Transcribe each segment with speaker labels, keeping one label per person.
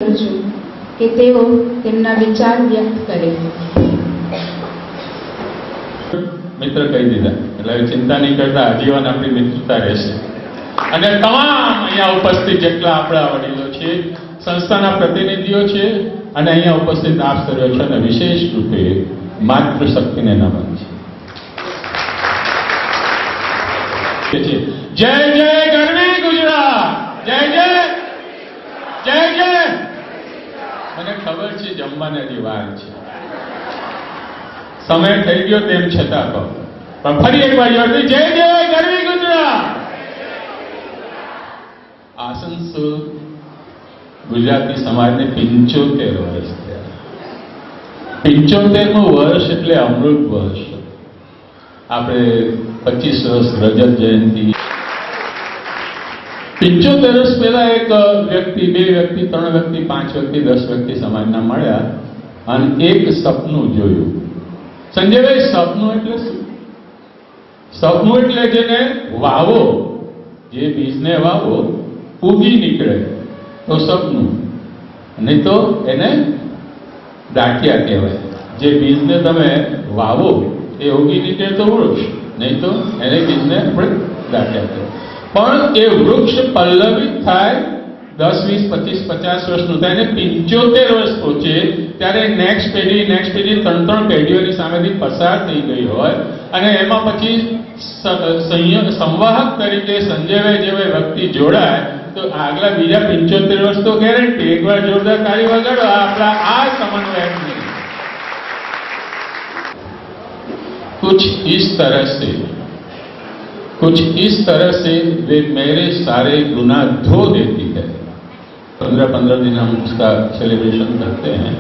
Speaker 1: છું કે તેઓ તેમના વિચાર વ્યક્ત કરે.
Speaker 2: મિત્ર કહી દીધા એટલે ચિંતા નહીં કરતા, આજીવન આપણી મિત્રતા રહેશે. અને તમામ અહીંયા ઉપસ્થિત જેટલા આપણા વડીલો છે, સંસ્થાના પ્રતિનિધિઓ છે અને અહીંયા ઉપસ્થિત આપ સર્વે છે અને વિશેષ રૂપે માતૃશક્તિને નમન છે. જય જય ગરવી ગુજરાત, જય જય જય જય. મને ખબર છે જમવાને હજી વાર છે, સમય થઈ ગયો તેમ છતાં કહો, પણ ફરી એકવાર જોરથી જય જય ગરવી ગુજરાત. આસનસોલ ગુજરાતી સમાજને 75 વર્ષ થયા. 75મું વર્ષ એટલે અમૃત વર્ષ. આપણે 25 વર્ષ રજત જયંતિ, 75 વર્ષ પહેલા એક વ્યક્તિ, 2 વ્યક્તિ, 3 વ્યક્તિ, 5 વ્યક્તિ, 10 વ્યક્તિ સમાજના મળ્યા અને એક સપનું જોયું. સંજયભાઈ, સપનું એટલે શું? સપનું એટલે જેને વાવો, જે બીજને વાવો ઉગી નીકળે તો સપનું, નહીં તો એને દાંટિયા કહેવાય. જે બીજને તમે વાવો એ ઉગી નીકળે તો વૃક્ષ, નહીં તો એને બીજને આપણે દાંટિયા કહેવાય. પણ એ વૃક્ષ પલ્લવિત થાય 10, 20, 25, 50 વર્ષનું થાય અને 75 વર્ષ પહોંચે ત્યારે નેક્સ્ટ પેઢી 3 પેઢીઓની સામેથી પસાર થઈ ગઈ હોય અને એમાં પછી સંવાહક તરીકે સંજયભાઈ જેવા વ્યક્તિ જોડાય તો આગલા બીજા 75 વર્ષ તો ગેરંટી. એકવાર જોરદાર તાળી વગાડો આપણા આ સમન્વયકને. कुछ इस तरह से वे मेरे सारे गुनाह धो देती है. 15 दिन हम उसका सेलिब्रेशन करते हैं,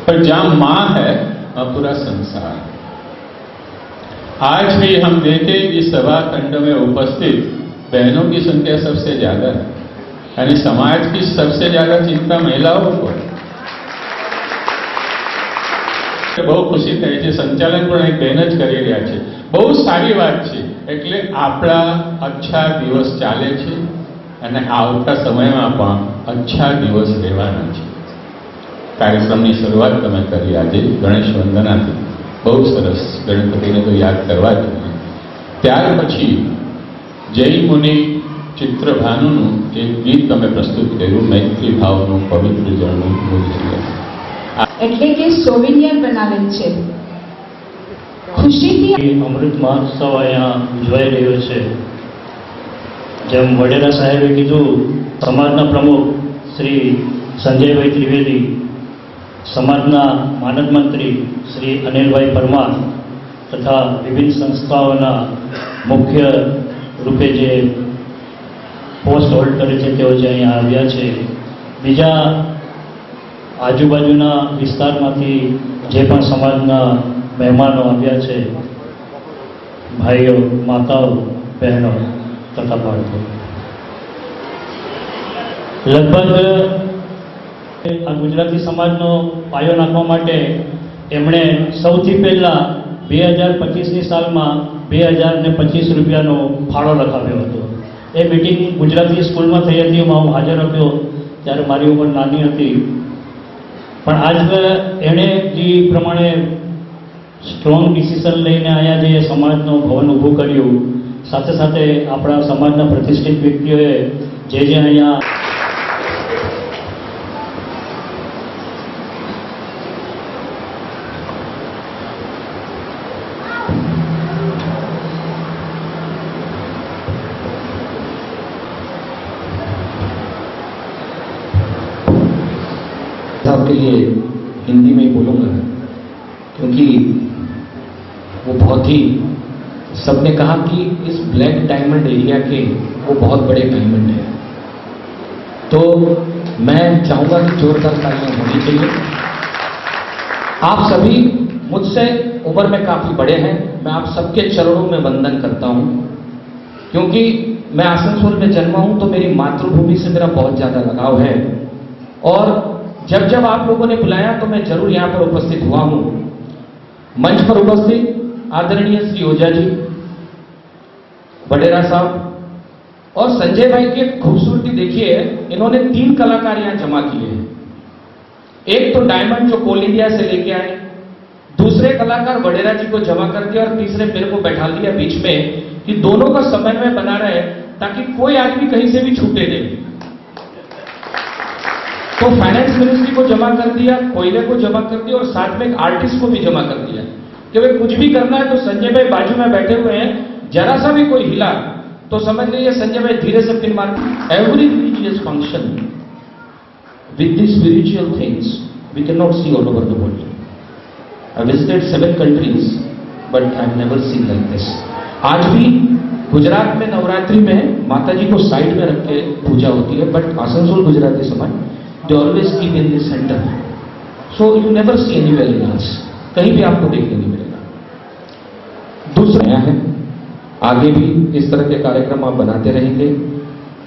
Speaker 2: पर जहां मां है वहां पूरा संसार. आज भी हम देखें इस सभा खंड में उपस्थित बहनों की संख्या सबसे ज्यादा है यानी समाज की सबसे ज्यादा चिंता महिलाओं को. બહુ ખુશી થાય છે. સંચાલન પણ એક બહેન જ કરી રહ્યા છે. બહુ સારી વાત છે. એટલે આપણા અચ્છા દિવસ ચાલે છે અને આવતા સમયમાં પણ અચ્છા દિવસ રહેવાના છે. કાર્યક્રમની શરૂઆત તમે કરી આજે ગણેશ વંદનાથી. બહુ સરસ. ગણપતિને તો યાદ કરવા જોઈએ. ત્યાર પછી જય મુનિ ચિત્રભાનુનું એક ગીત તમે પ્રસ્તુત કર્યું, મૈત્રી ભાવનું પવિત્ર જળનું મૂલ્ય.
Speaker 1: એટલે કે સોવિનિયર બનાવેલ છે. ખુશીથી
Speaker 3: અમૃત મહોત્સવ અહીંયા ઉજવાઈ રહ્યો છે. જેમ વડેરા સાહેબે કીધું, સમાજના પ્રમુખ શ્રી સંજયભાઈ ત્રિવેદી, સમાજના માનદ મંત્રી શ્રી અનિલભાઈ પરમાર તથા વિવિધ સંસ્થાઓના મુખ્ય રૂપે જે પોસ્ટ હોલ્ડ કરે છે તેઓ જે અહીંયા આવ્યા છે. બીજા આજુબાજુના વિસ્તારમાંથી જે પણ સમાજના મહેમાનો આવ્યા છે, ભાઈઓ, માતાઓ, બહેનો તથા બાળકો, લગભગ આ ગુજરાતી સમાજનો પાયો નાખવા માટે એમણે સૌથી પહેલાં 2025ની સાલમાં 2025 રૂપિયાનો ફાળો લખાવ્યો હતો. એ મિટિંગ ગુજરાતી સ્કૂલમાં થઈ હતી, એમાં હું હાજર હતો. ત્યારે મારી ઉંમર નાની હતી, પણ આજ એણે જે પ્રમાણે સ્ટ્રોંગ ડિસિઝન લઈને અહીંયા જે સમાજનું ભવન ઊભું કર્યું, સાથે સાથે આપણા સમાજના પ્રતિષ્ઠિત વ્યક્તિઓએ જે અહીંયા
Speaker 4: के लिए हिंदी में ही बोलूँगा क्योंकि वो बहुत ही, सबने कहा कि इस ब्लैक डायमंड एरिया के वो बहुत बड़े डायमंड है. तो मैं चाहूँगा कि जोरदार तालियां होनी चाहिए. आप सभी मुझसे उम्र में काफ़ी बड़े हैं. मैं आप सबके चरणों में वंदन करता हूँ क्योंकि मैं आसनसोल में जन्मा हूँ तो मेरी मातृभूमि से मेरा बहुत ज़्यादा लगाव है. और जब जब आप लोगों ने बुलाया तो मैं जरूर यहाँ पर उपस्थित हुआ हूँ. मंच पर उपस्थित आदरणीय श्री ओझा जी, वडेरा साहब और संजय भाई की खूबसूरती देखिए. इन्होंने 3 कलाकार यहाँ जमा किए हैं. एक तो डायमंड जो कोल इंडिया से लेके आए, दूसरे कलाकार वडेरा जी को जमा कर दिया और तीसरे मेरे को बैठा दिया बीच में कि दोनों का समन्वय बना रहे ताकि कोई आदमी कहीं से भी छूटे नहीं। तो फाइनेंस मिनिस्ट्री को जमा कर दिया, कोयले को जमा कर दिया और साथ में एक आर्टिस्ट को भी जमा कर दिया कि भाई कुछ भी करना है तो संजय भाई बाजू में बैठे हुए हैं, जरा सा भी कोई हिला तो समझ लीजिए संजय भाई धीरे से पिन मार। Every religious function with the spiritual things we can not see all over the world. I visited 7 countries, but I've never seen like this. आज भी गुजरात में नवरात्रि में माता जी को साइड में रख के पूजा होती है, बट आसनसोल गुजराती समाज they always keep in the centre, so you never see anywhere else, कहीं भी आपको देखने नहीं मिलेगा। दूसरा नया है, आगे भी इस तरह के कार्यक्रम आप बनाते रहेंगे,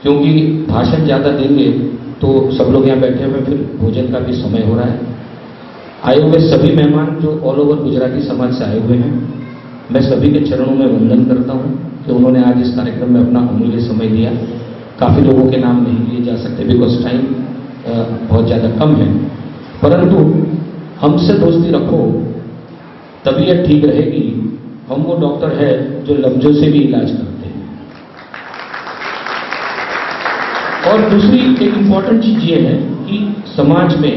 Speaker 4: क्योंकि भाषण ज्यादा देंगे तो सब लोग यहाँ बैठे हुए, फिर भोजन का भी समय हो रहा है। आए हुए सभी मेहमान जो ऑल ओवर गुजराती समाज से आए हुए हैं, मैं सभी के चरणों में वंदन करता हूं कि उन्होंने आज इस कार्यक्रम में अपना अमूल्य समय दिया। काफ़ी लोगों के नाम नहीं लिए जा सकते बिकॉज टाइम बहुत ज़्यादा कम है, परंतु हमसे दोस्ती रखो, तबीयत ठीक रहेगी। हम वो डॉक्टर है जो लफ्जों से भी इलाज करते हैं। और दूसरी एक इम्पॉर्टेंट चीज़ ये है कि समाज में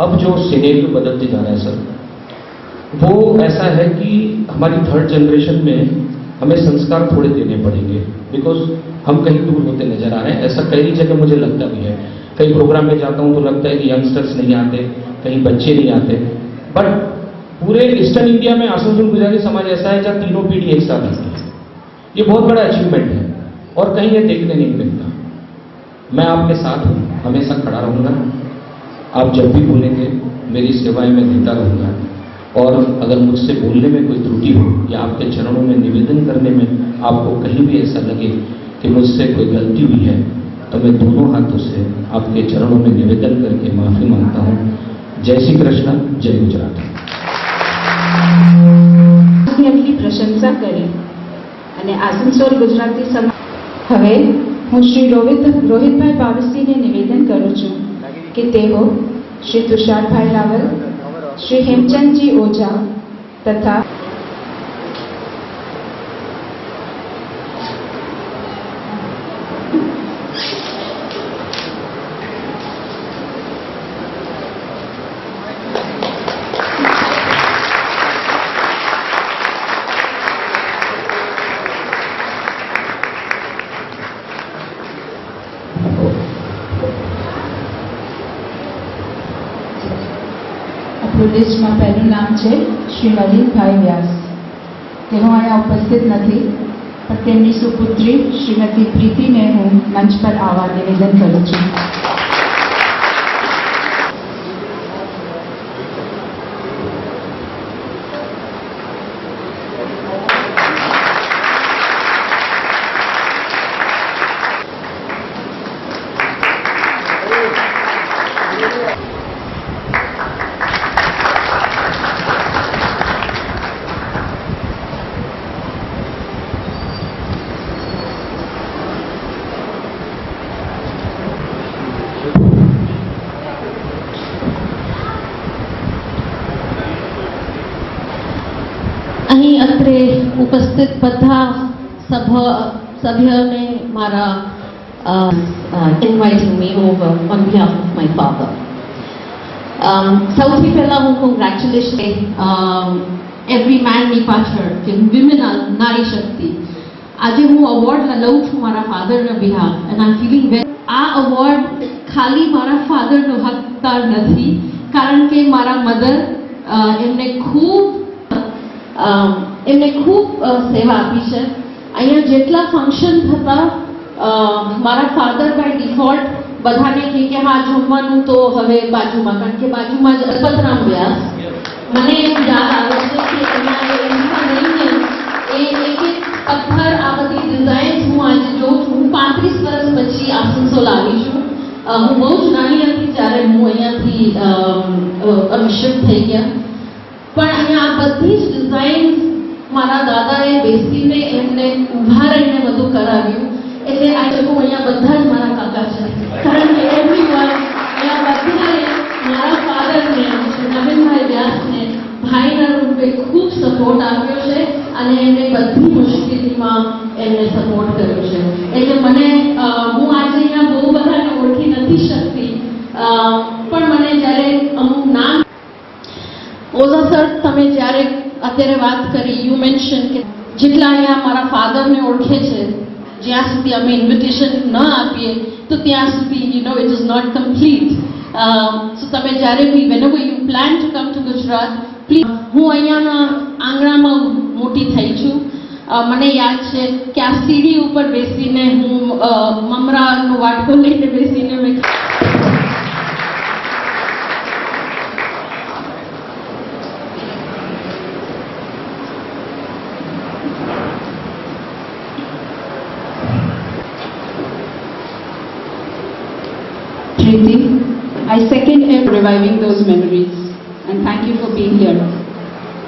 Speaker 4: अब जो सिनेरियो बदलते जा रहा है सर, वो ऐसा है कि हमारी थर्ड जनरेशन में हमें संस्कार थोड़े देने पड़ेंगे बिकॉज हम कहीं दूर होते नजर आ रहे हैं। ऐसा कई जगह मुझे लगता भी है, कई प्रोग्राम में जाता हूं तो लगता है कि यंगस्टर्स नहीं आते, कहीं बच्चे नहीं आते, बट पूरे ईस्टर्न इंडिया में आसनसोल गुजराती समाज ऐसा है जहाँ तीनों पीढ़ी एक साथ आती है। ये बहुत बड़ा अचीवमेंट है और कहीं ये देखने नहीं मिलता। मैं आपके साथ हूँ, हमेशा खड़ा रहूंगा। आप जब भी बोलेंगे मेरी सेवाएं मैं देता रहूंगा, और अगर मुझसे बोलने में कोई त्रुटि हो या आपके चरणों में निवेदन करने में आपको कहीं भी ऐसा लगे कि मुझसे कोई गलती हुई है, तो मैं दोनों हाथों से आपके चरणों में निवेदन करके माफी मांगता हूँ। जय श्री कृष्ण, जय गुजरात।
Speaker 1: એટલી પ્રશંસા કરી અને આસનસોલ ગુજરાતી સમાજ હવે હું શ્રી રોહિતભાઈ પાવસીને નિવેદન કરું છું કે તેઓ શ્રી તુષારભાઈ રાવલ, શ્રી હેમચંદજી ઓઝા તથા લિસ્ટમાં પહેલું નામ છે શ્રી નવીનભાઈ વ્યાસ. તેઓ અહીંયા ઉપસ્થિત નથી, પણ તેમની સુપુત્રી શ્રીમતી પ્રીતિને હું મંચ પર આવવા નિવેદન કરું છું.
Speaker 5: અહીં અત્રે ઉપસ્થિત બધા સભ્યોને મારા inviting me over on behalf of my father. સૌથી પહેલા હું congratulation every man ની પાછળ કે women નારી શક્તિ. આજે હું અવોર્ડ લઉં છું મારા ફાધરના behalf and I'm feeling very. આ અવોર્ડ ખાલી મારા ફાધરનો હકદાર નથી, કારણ કે મારા મધર એમને ખૂબ સેવા આપી છે. અહીંયા જેટલા ફંક્શન થતા મારા ફાધર બાય ડિફોલ્ટ બધાને કહે કે હા જમવાનું તો હવે બાજુમાં, કારણ કે બાજુમાં જ અલ્પતરામ વ્યાસ. મને એમ યાદ આવે છે કે એમાં રહીને એ એક એક પથ્થર, આ બધી ડિઝાઇન્સ હું આજે જોઉં છું. હું 35 વર્ષ પછી આસનસોલ આવી છું. હું બહુ જ નાની હતી જ્યારે હું અહીંયાથી શિફ્ટ થઈ ગયા, પણ અહીંયા આ બધી જ ડિઝાઇન્સ મારા દાદાએ બેસીને એમને ઊભા રહીને બધું કરાવ્યું. એટલે આ લોકો અહીંયા બધા જ મારા કાકા છે, કારણ કે એવરીવન અહીંયા બધાએ મારા અને એને બધી મુશ્કેલીમાં એમને સપોર્ટ કર્યો છે. એટલે મને હું આજે અહીંયા બહુ બધાને ઓળખી નથી શકતી, પણ મને જ્યારે અમુક નામ ઓઝા સર, તમે જ્યારે અત્યારે વાત કરી, યુ મેન્શન કે જેટલા અહીંયા મારા ફાધરને ઓળખે છે, જ્યાં સુધી અમે ઇન્વિટેશન ન આપીએ તો ત્યાં સુધી it is not complete. So તમે જ્યારે be whenever you plan to come to Gujarat, please. હું અહીંયાના આંગણામાં મોટી થઈ છું. મને યાદ છે કે આ સીડી ઉપર બેસીને હું મમરાનો વાટકો લઈને બેસીને મેં
Speaker 1: Preeti, I second him reviving those memories and thank you for being here.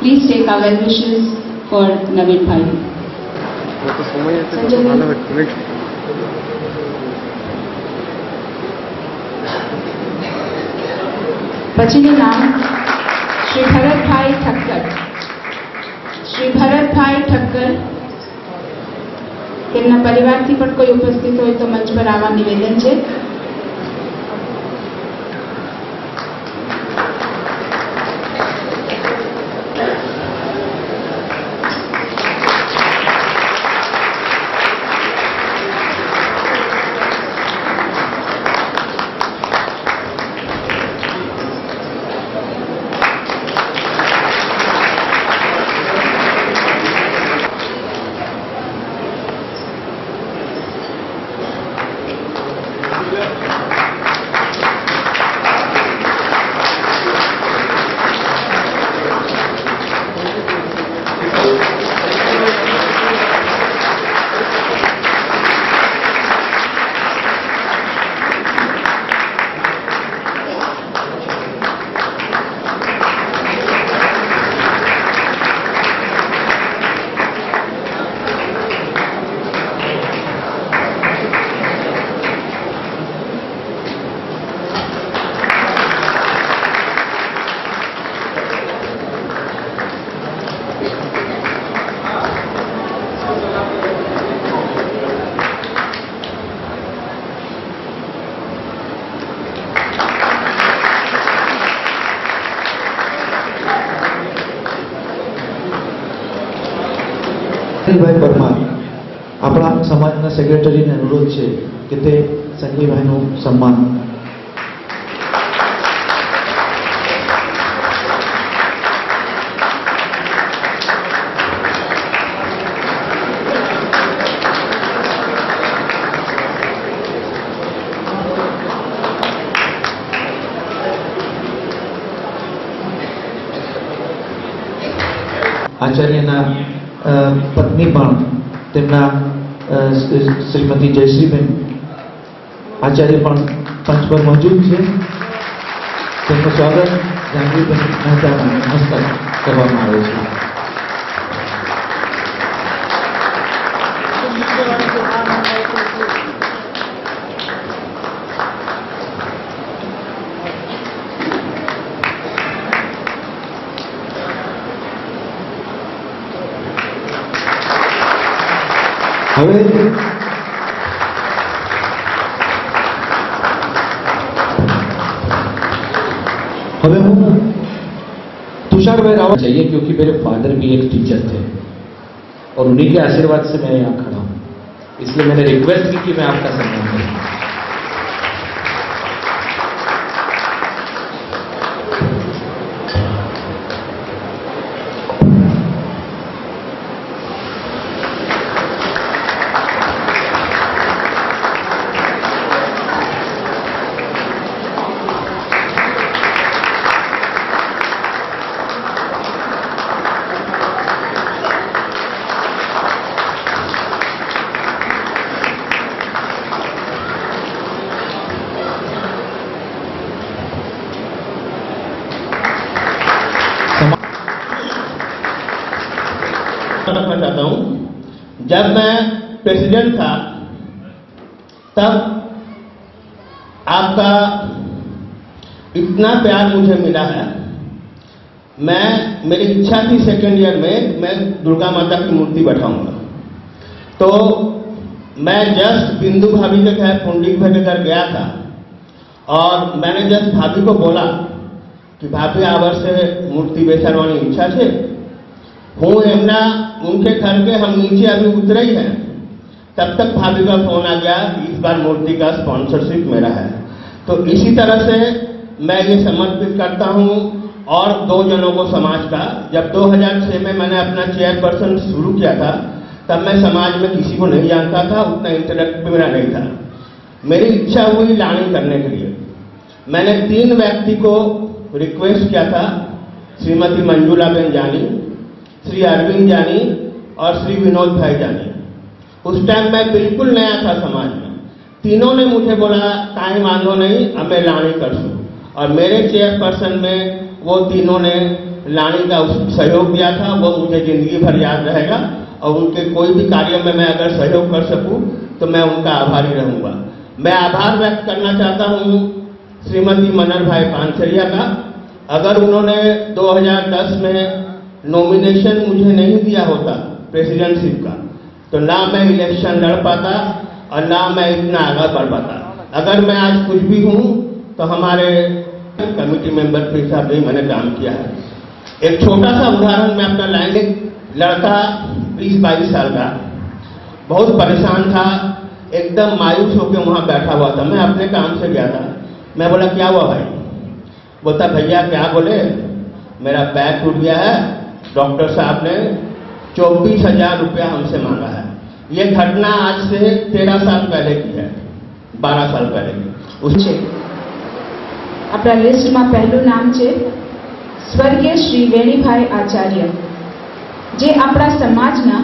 Speaker 1: Please take our well wishes for Naveen Bhai. પછીનું નામ શ્રી ભરતભાઈ ઠક્કર. શ્રી ભરતભાઈ ઠક્કર, તેમના પરિવારથી પણ કોઈ ઉપસ્થિત હોય તો મંચ પર આવવા નિવેદન છે.
Speaker 6: સંજયભાઈ પરમાર, આપણા સમાજના સેક્રેટરીને અનુરોધ છે કે તે સંજયભાઈનું સન્માન. આચાર્યના પત્ની પણ તેમના શ્રીમતી જયશ્રીબેન આચાર્ય પણ પંચ પર મોજૂદ છે. તેમનું સ્વાગત જાનવીબેન મહેતાના હસ્તક કરવામાં આવે છે. હવે હું तुषारभाई रावत
Speaker 4: चाहिए, क्योंकि मेरे फादर भी एक टीचर थे और उन्हीं के आशीर्वाद से मैं यहाँ खड़ा हूँ, इसलिए मैंने रिक्वेस्ट की कि मैं आपका सम्मान करूँ.
Speaker 7: रखना चाहता हूँ, जब मैं प्रेसिडेंट था तब आपका इतना प्यार मुझे मिला है मेरी इच्छा थी सेकेंड ईयर में मैं दुर्गा माता की मूर्ति बैठाऊंगा। तो मैं जस्ट बिंदु भाभी के घर पुंडलिक भाई के घर गया था और मैंने जस्ट भाभी को बोला कि भाभी आ वर्षे मूर्ति बेसाड़વાની ઈચ્છા છે। હું એમના उनके घर के हम नीचे अभी उतरे ही हैं, तब तक भाभी का फोन आ गया कि इस बार मूर्ति का स्पॉन्सरशिप मेरा है। तो इसी तरह से मैं ये समर्पित करता हूँ और 2 जनों को समाज का। जब 2006 में मैंने अपना चेयरपर्सन शुरू किया था तब मैं समाज में किसी को नहीं जानता था, उतना इंटरेक्ट भी मेरा नहीं था। मेरी इच्छा हुई लानी करने के लिए। मैंने 3 व्यक्ति को रिक्वेस्ट किया था, श्रीमती मंजुला बेन जानी, श्री अरविंद जानी और श्री विनोद भाई जानी। उस टाइम मैं बिल्कुल नया था समाज में। तीनों ने मुझे बोला काई वांधो नहीं, हमें लानी करशु। और मेरे चेयरपर्सन में वो तीनों ने लानी का सहयोग दिया था, वो मुझे जिंदगी भर याद रहेगा। और उनके कोई भी कार्य में मैं अगर सहयोग कर सकूं तो मैं उनका आभारी रहूंगा। मैं आभार व्यक्त करना चाहता हूं श्रीमती मनर भाई पानसरिया का। अगर उन्होंने 2010 में नॉमिनेशन मुझे नहीं दिया होता प्रेसिडेंटशिप का तो ना मैं इलेक्शन लड़ पाता और ना मैं इतना आगे बढ़ पाता। अगर मैं आज कुछ भी हूं तो हमारे कमेटी मेंबर के हिसाब से मैंने काम किया है। एक छोटा सा उदाहरण मैं अपना लाएंगे। लड़का 20-22 साल का बहुत परेशान था, एकदम मायूस होकर वहां बैठा हुआ था। मैं अपने काम से गया था। मैं बोला क्या हुआ भाई? बोलता भैया क्या बोले, मेरा पैर टूट गया है, डॉक्टर साहब ने 24,000 रुपया हमसे मांगा है। ये घटना आज से 13 साल पहले की है, 12 साल पहले की।
Speaker 1: છે આપણા લિસ્ટમાં પહેલું નામ છે સ્વર્ગીય શ્રી વેણીભાઈ આચાર્ય, જે આપણા સમાજના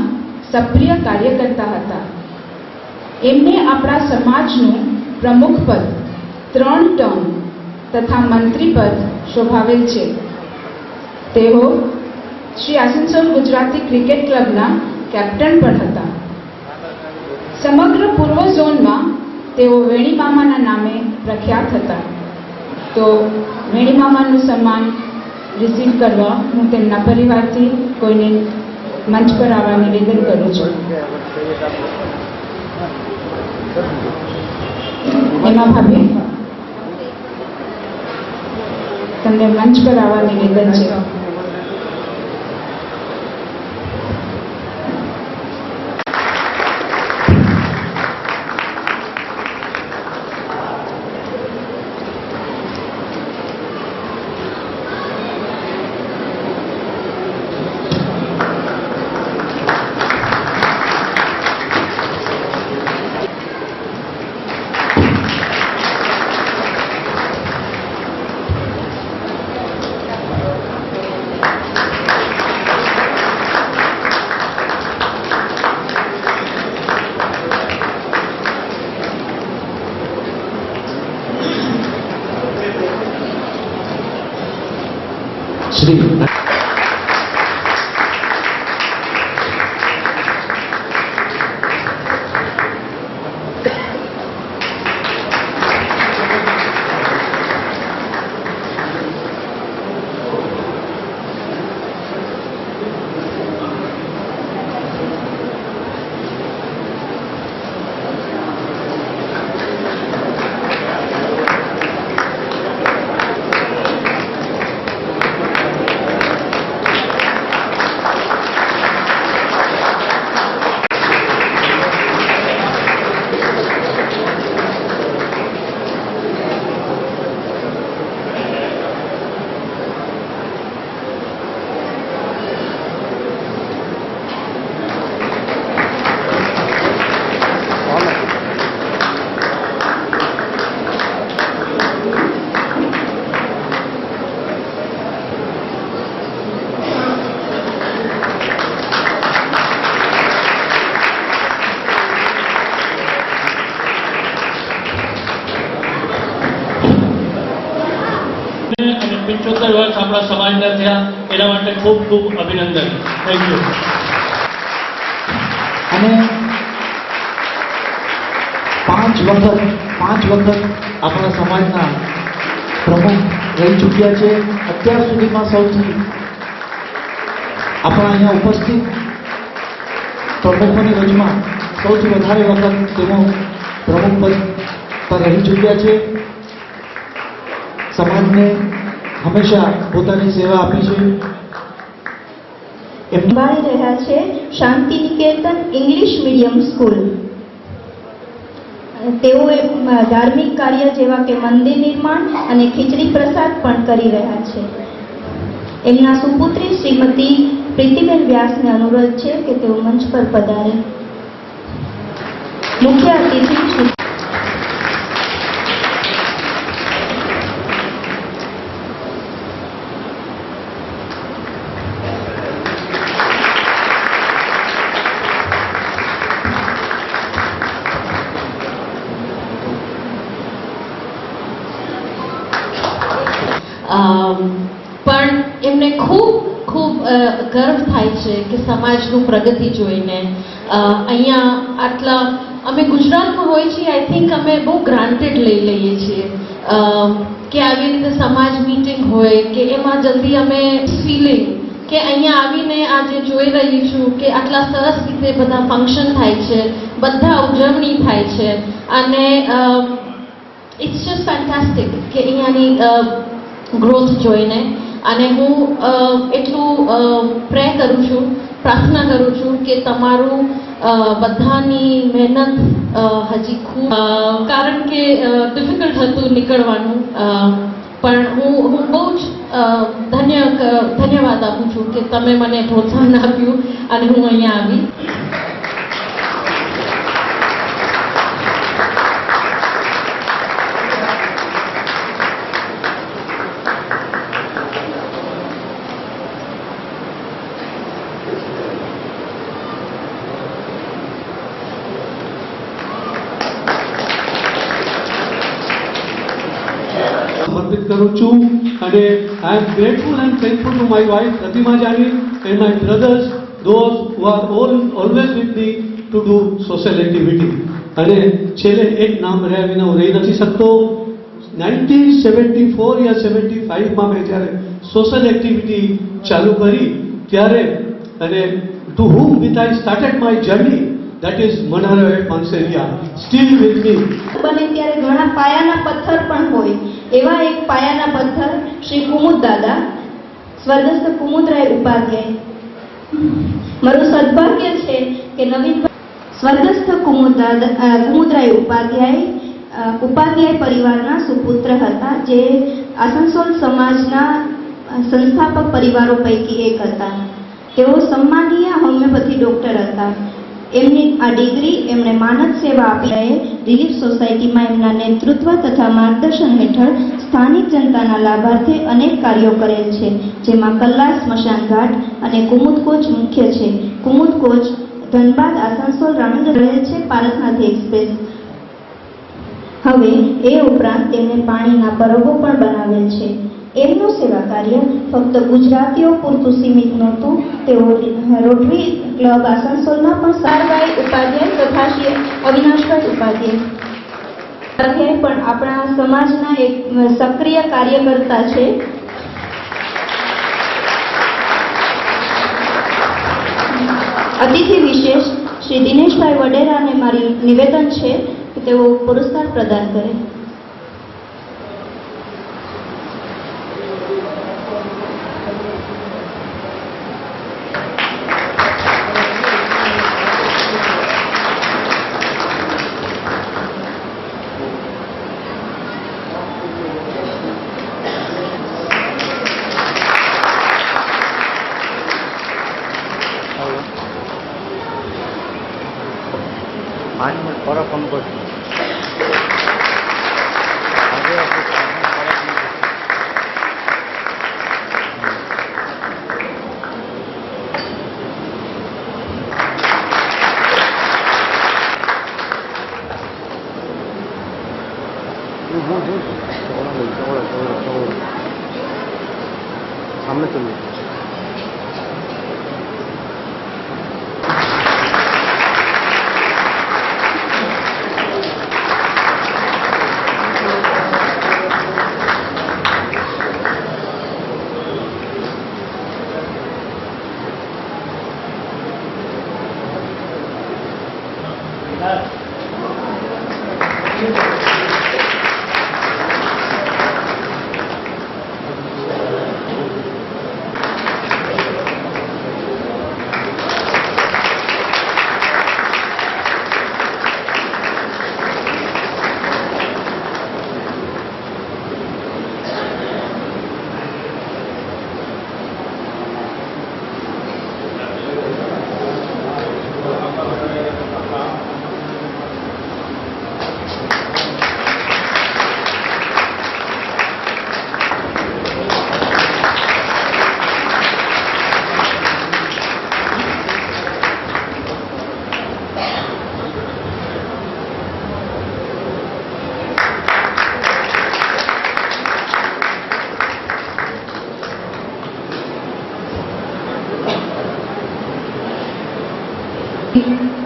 Speaker 1: સક્રિય કાર્યકર્તા હતા। એમને આપણા સમાજનું પ્રમુખ પદ 3 ટર્મ તથા મંત્રી પદ શોભાવેલ છે। તેઓ શ્રી આસનસોલ ગુજરાતી ક્રિકેટ ક્લબના કેપ્ટન પણ હતા। સમગ્ર પૂર્વ ઝોનમાં તેઓ વેણીમામાના નામે પ્રખ્યાત હતા। તો વેણીમામાનું સન્માન રિસીવ કરવા હું તેમના પરિવારથી કોઈને મંચ પર આવવા નિવેદન કરું છું। એમાં ભાભી તમને મંચ પર આવવા નિવેદન છે।
Speaker 6: શ્રી
Speaker 3: અને 75 વર્ષ આપણા સમાજના થયા એના માટે ખૂબ ખૂબ અભિનંદન। Thank you.
Speaker 6: અને 5 વખત આપણા સમાજના પ્રમુખ રહી ચૂક્યા છે. અત્યાર સુધીમાં સૌથી આપણા અહીંયા ઉપસ્થિત પ્રમુખોની વચમાં સૌથી વધારે વખત તેઓ પ્રમુખ પદ પર રહી ચૂક્યા છે. સમાજને હંમેશા પોતાની સેવા આપી છે.
Speaker 8: સંભાળી રહ્યા છે શાંતિ નિકેતન ઇંગ્લિશ મીડિયમ સ્કૂલ. તેઓએ ધાર્મિક કાર્ય જેવા કે મંદિર નિર્માણ અને ખીચડી પ્રસાદ પણ કરી રહ્યા છે. એમના સુપુત્રી શ્રીમતી પ્રીતિબેન વ્યાસને અનુરોધ છે કે તેઓ મંચ પર પધારે. મુખ્ય અતિથિ શ્રી
Speaker 5: પણ એમને ખૂબ ખૂબ ગર્વ થાય છે કે સમાજનું પ્રગતિ જોઈને. અહીંયા આટલા અમે ગુજરાતમાં હોય છીએ, આઈ થિંક અમે બહુ ગ્રાન્ટેડ લઈ લઈએ છીએ કે આવી રીતે સમાજ મીટિંગ હોય કે એમાં જલ્દી અમે ફિલિંગ કે અહીંયા આવીને આજે જોઈ રહી છું કે આટલા સરસ રીતે બધા ફંક્શન થાય છે, બધા ઉજવણી થાય છે અને ઇટ્સ જસ્ટ ફેન્ટાસ્ટિક કે અહીંયાની ગ્રોથ જોઈને. અને હું એટલું પ્રે કરું છું, પ્રાર્થના કરું છું કે તમારું બધાની મહેનત હજી ખૂબ કારણ કે ડિફિકલ્ટ હતું નીકળવાનું, પણ હું બહુ જ ધન્યવાદ આપું છું કે તમે મને પ્રોત્સાહન આપ્યું અને હું અહીંયા આવી.
Speaker 9: સમર્પિત કરું છું અને I am grateful and thankful to my wife Pratima Jani and my brothers those who are always with me to do social activity. અને છેલ્લે એક નામ રહ્યા વિના હું રહી નથી શકતો. 1974 યા 75માં મેં જ્યારે સોશિયલ એક્ટિવિટી ચાલુ કરી ત્યારે અને two whom with I started my journey, that is Manhara Panseria, still with me.
Speaker 8: બને ત્યારે ઘણા પાયાના પથ્થર પણ હોય. એવા એક પાયાના પથ્થર શ્રી કુમુદ દાદા, સ્વર્ગસ્થ કુમુદરાય ઉપાધ્યાય. મારું સદભાગ્ય છે કે નવીન સ્વર્ગસ્થ કુમુદરાય ઉપાધ્યાય પરિવારના સુપુત્ર હતા, જે આસનસોલ સમાજના સંસ્થાપક પરિવારો પૈકી એક હતા. તેઓ સન્માનીય હોમિયોપેથી ડોક્ટર હતા. એમની આ ડિગ્રી એમણે માનદ સેવા આપી રિલીફ સોસાયટીમાં એમના નેતૃત્વ તથા માર્ગદર્શન હેઠળ સ્થાનિક જનતાના લાભાર્થે અનેક કાર્યો કરેલ છે, જેમાં કલ્લાર સ્મશાન ઘાટ અને કુમુદ કોચ મુખ્ય છે. કુમુદ કોચ ધનબાદ આસનસોલ રામનગર રહે છે પારસનાથી એક્સપ્રેસ. હવે એ ઉપરાંત તેમણે પાણીના પરબો પણ બનાવેલ છે. એમનું સેવા કાર્ય ફક્ત ગુજરાતીઓ પૂરતું સીમિત નહોતું. તેઓ રોટરી ક્લબ આસનસોલના પણ સારભાઈ ઉપાધ્યાય તથા શ્રી અવિનાશભાઈ ઉપાધ્યાય પણ આપણા સમાજના એક સક્રિય કાર્યકર્તા છે. અતિથિ વિશેષ શ્રી દિનેશભાઈ વડેરાને મારી નિવેદન છે કે તેઓ પુરસ્કાર પ્રદાન કરે.
Speaker 10: सामने चलिए.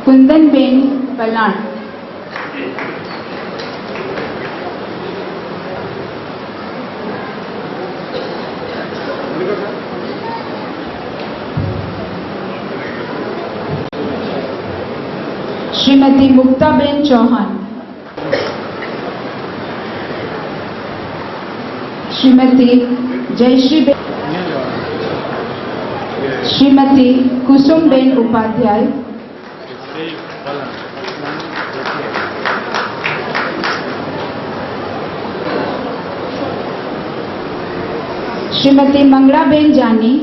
Speaker 1: કુંદનબેન પલાણ, શ્રીમતી મુક્તાબેન ચૌહાણ, શ્રીમતી જયશ્રીબેન, શ્રીમતી કુસુમબેન ઉપાધ્યાય, શ્રીમતી મંગળાબેન જાની,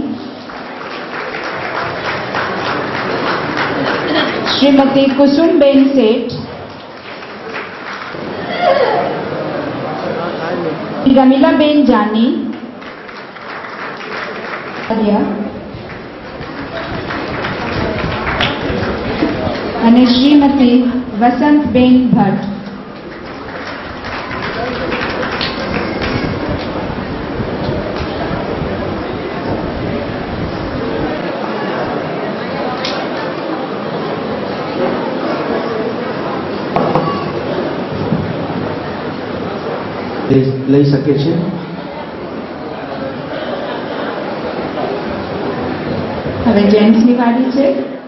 Speaker 1: શ્રીમતી કુસુમબેન શેઠ, રમીલાબેન જાની, અને શ્રીમતી વસંતબેન ભટ્ટ.
Speaker 6: લઈ શકે છે.
Speaker 1: હવે જેન્ટ્સની વારી છે.